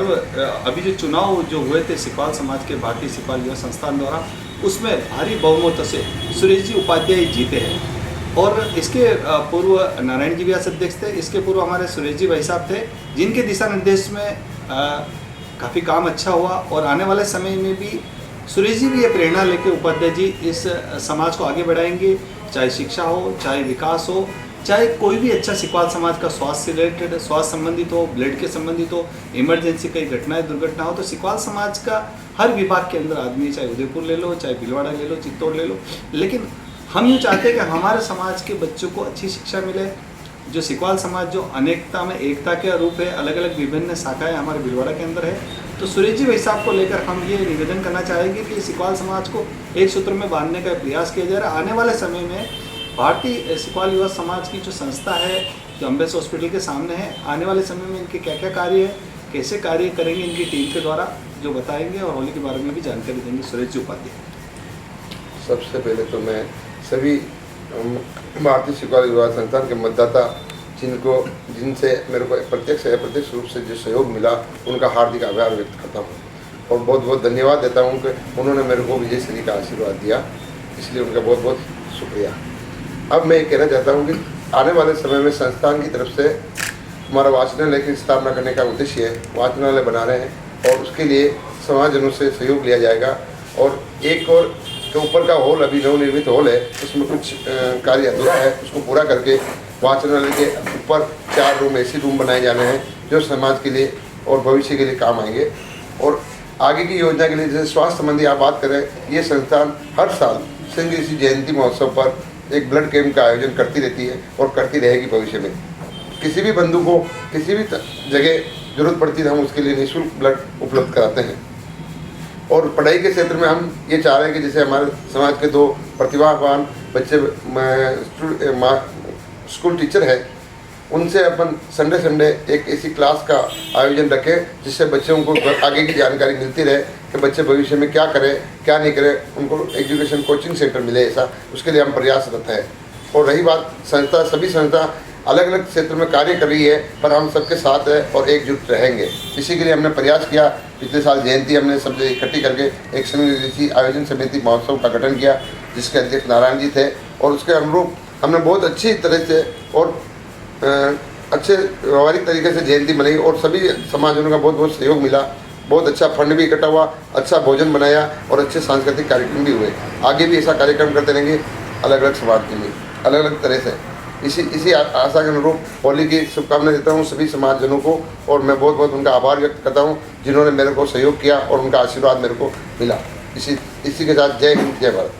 अभी जो चुनाव जो हुए थे सिकवाल समाज के भारतीय सिकवाल युवा संस्थान द्वारा, उसमें भारी बहुमत से सुरेश जी उपाध्याय जीते हैं। और इसके पूर्व नारायण जी व्यास अध्यक्ष थे, इसके पूर्व हमारे सुरेश जी भाई साहब थे, जिनके दिशा निर्देश में काफ़ी काम अच्छा हुआ। और आने वाले समय में भी सुरेश जी भी ये प्रेरणा लेके उपाध्याय जी इस समाज को आगे बढ़ाएंगे, चाहे शिक्षा हो, चाहे विकास हो, चाहे कोई भी अच्छा सिकवाल समाज का स्वास्थ्य से रिलेटेड, स्वास्थ्य संबंधित हो, ब्लड के संबंधित हो, इमरजेंसी कई घटनाएं दुर्घटना हो, तो सिकवाल समाज का हर विभाग के अंदर आदमी, चाहे उदयपुर ले लो, चाहे भीलवाड़ा ले लो, चित्तौड़ ले लो। लेकिन हम यूँ चाहते हैं कि हमारे समाज के बच्चों को अच्छी शिक्षा मिले। जो सिकवाल समाज जो अनेकता में एकता के रूप है, अलग अलग विभिन्न शाखाएं हमारे भीलवाड़ा के अंदर है। तो सुरेश जी भाई साहब को लेकर हम ये निवेदन करना चाहेंगे कि सिकवाल समाज को एक सूत्र में बांधने का प्रयास किया जा रहा है। आने वाले समय में भारतीय सिकवाल युवा समाज की जो संस्था है, जो अम्बेस हॉस्पिटल के सामने है, आने वाले समय में इनके क्या क्या कार्य है, कैसे कार्य करेंगे, इनकी टीम के द्वारा जो बताएंगे और होली के बारे में भी जानकारी देंगे सुरेश जी उपाध्याय। सबसे पहले तो मैं सभी भारतीय सिकवाल युवा संस्थान के मतदाता जिनसे मेरे को प्रत्यक्ष या अप्रत्यक्ष रूप से जो सहयोग मिला, उनका हार्दिक आभार व्यक्त करता हूँ और बहुत बहुत धन्यवाद देता हूँ कि उन्होंने मेरे को विजय श्री का आशीर्वाद दिया, इसलिए उनका बहुत बहुत शुक्रिया। अब मैं ये कहना चाहता हूँ कि आने वाले समय में संस्थान की तरफ से हमारा वाचनालय की स्थापना करने का उद्देश्य है। वाचनालय बना रहे हैं और उसके लिए समाजजनों से सहयोग लिया जाएगा। और एक और के ऊपर का हॉल अभी नवनिर्मित हॉल है, उसमें कुछ कार्य अधूरा है, उसको पूरा करके वाचनालय के ऊपर 4 रूम ऐसी रूम बनाए जाने हैं जो समाज के लिए और भविष्य के लिए काम आएंगे। और आगे की योजना के लिए जैसे स्वास्थ्य संबंधी आप बात करें, ये संस्थान हर साल सिंह ऋषि जयंती महोत्सव पर एक ब्लड कैंप का आयोजन करती रहती है और करती रहेगी भविष्य में। किसी भी बंधु को किसी भी जगह जरूरत पड़ती है, हम उसके लिए निःशुल्क ब्लड उपलब्ध कराते हैं। और पढ़ाई के क्षेत्र में हम ये चाह रहे हैं कि जैसे हमारे समाज के 2 प्रतिभावान बच्चे स्कूल टीचर है, उनसे अपन संडे एक ऐसी क्लास का आयोजन रखें जिससे बच्चों को आगे की जानकारी मिलती रहे कि बच्चे भविष्य में क्या करें क्या नहीं करें, उनको एजुकेशन कोचिंग सेंटर मिले, ऐसा उसके लिए हम प्रयासरत हैं। और रही बात संस्था, सभी संस्था अलग अलग क्षेत्र में कार्य कर रही है, पर हम सबके साथ है और एकजुट रहेंगे। इसी के लिए हमने प्रयास किया। पिछले साल जयंती हमने सब इकट्ठी करके एक संघ आयोजन समिति महोत्सव का गठन किया, जिसके अध्यक्ष नारायण जी थे। और उसके अनुरूप हमने बहुत अच्छी तरह से और अच्छे व्यवहारिक तरीके से जयंती मनाई और सभी समाजजनों का बहुत बहुत सहयोग मिला। बहुत अच्छा फंड भी इकट्ठा हुआ, अच्छा भोजन बनाया और अच्छे सांस्कृतिक कार्यक्रम भी हुए। आगे भी ऐसा कार्यक्रम करते रहेंगे अलग अलग समाज के लिए, अलग अलग तरह से। इसी आशा के अनुरूप होली की शुभकामनाएं देता हूँ सभी समाजजनों को। और मैं बहुत बहुत उनका आभार व्यक्त करता हूँ जिन्होंने मेरे को सहयोग किया और उनका आशीर्वाद मेरे को मिला। इसी के साथ जय हिंद, जय भारत।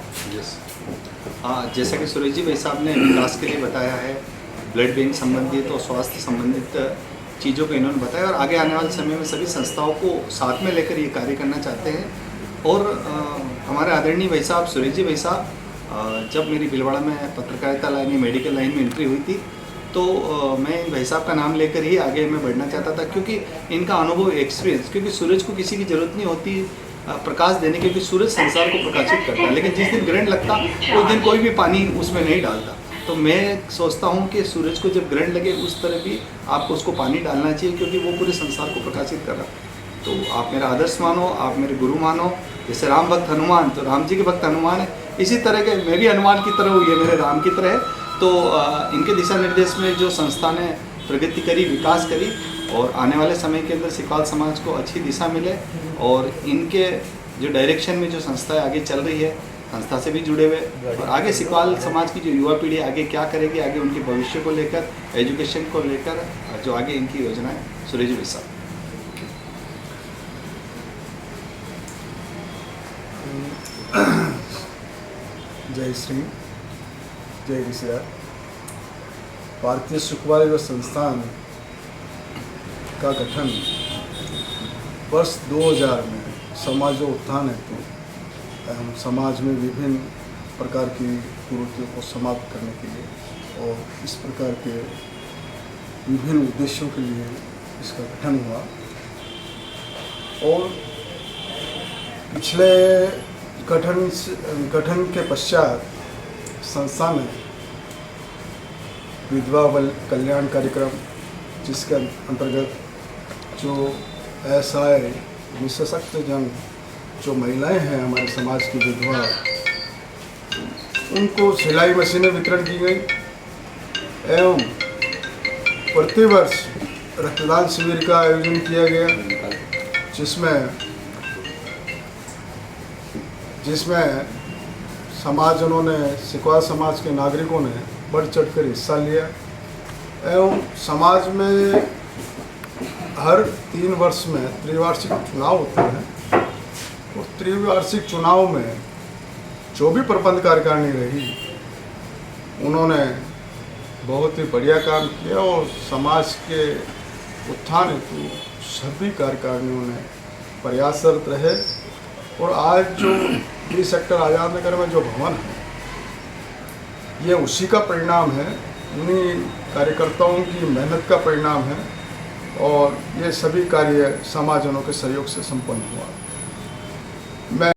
हाँ, जैसा कि सुरेश जी भाई साहब ने विकास के लिए बताया है, ब्लड बैंक संबंधित और स्वास्थ्य संबंधित चीज़ों को इन्होंने बताया और आगे आने वाले समय में सभी संस्थाओं को साथ में लेकर ये कार्य करना चाहते हैं। और हमारे आदरणीय भाई साहब सुरेश जी भाई साहब, जब मेरी भीलवाड़ा में पत्रकारिता लाइन, मेडिकल लाइन में एंट्री हुई थी, तो मैं इन भाई साहब का नाम लेकर ही आगे मैं बढ़ना चाहता था, क्योंकि इनका अनुभव, एक्सपीरियंस, क्योंकि सूरज को किसी की ज़रूरत नहीं होती प्रकाश देने की, क्योंकि सूरज संसार को प्रकाशित करता है, लेकिन जिस दिन ग्रहण लगता उस दिन कोई भी पानी उसमें नहीं डालता। तो मैं सोचता हूँ कि सूरज को जब ग्रहण लगे उस तरह भी आपको उसको पानी डालना चाहिए, क्योंकि वो पूरे संसार को प्रकाशित कर रहा है। तो आप मेरा आदर्श मानो, आप मेरे गुरु मानो। जैसे राम भक्त हनुमान, तो राम जी के भक्त हनुमान है, इसी तरह के मैं भी हनुमान की तरह हूँ, ये मेरे राम की तरह है। तो इनके दिशा निर्देश में जो संस्था ने प्रगति करी, विकास करी, और आने वाले समय के अंदर सिकवाल समाज को अच्छी दिशा मिले और इनके जो डायरेक्शन में जो संस्था आगे चल रही है, संस्था से भी जुड़े हुए, और आगे सिकवाल समाज की जो युवा पीढ़ी आगे क्या करेगी, आगे उनके भविष्य को लेकर, एजुकेशन को लेकर जो आगे इनकी योजना है। सुरेश भाई साहब। जय श्री, जय ऋषिराज। भारतीय सिकवाल युवा संस्थान का गठन वर्ष 2000 में समाज उत्थान हेतु हम समाज में विभिन्न प्रकार की कुरीतियों को समाप्त करने के लिए और इस प्रकार के विभिन्न उद्देश्यों के लिए इसका गठन हुआ। और पिछले गठन के पश्चात संस्था में विधवा कल्याण कार्यक्रम, जिसके अंतर्गत जो असहाय निःशक्त जन जो महिलाएं हैं हमारे समाज की विधवा, उनको सिलाई मशीनें वितरण की गई एवं प्रतिवर्ष रक्तदान शिविर का आयोजन किया गया, जिसमें समाजजनों ने, सिकवाल समाज के नागरिकों ने बढ़ चढ़कर हिस्सा लिया एवं समाज में हर 3 वर्ष में त्रिवार्षिक चुनाव होते हैं और त्रिवार्षिक चुनाव में जो भी प्रबंध कार्यकारिणी रही उन्होंने बहुत ही बढ़िया काम किया और समाज के उत्थान हेतु सभी कार्यकारिणियों ने प्रयासरत रहे। और आज जो बी सेक्टर आज़ाद नगर में जो भवन है, ये उसी का परिणाम है, उन्हीं कार्यकर्ताओं की मेहनत का परिणाम है और ये सभी कार्य समाजजनों के सहयोग से संपन्न हुआ।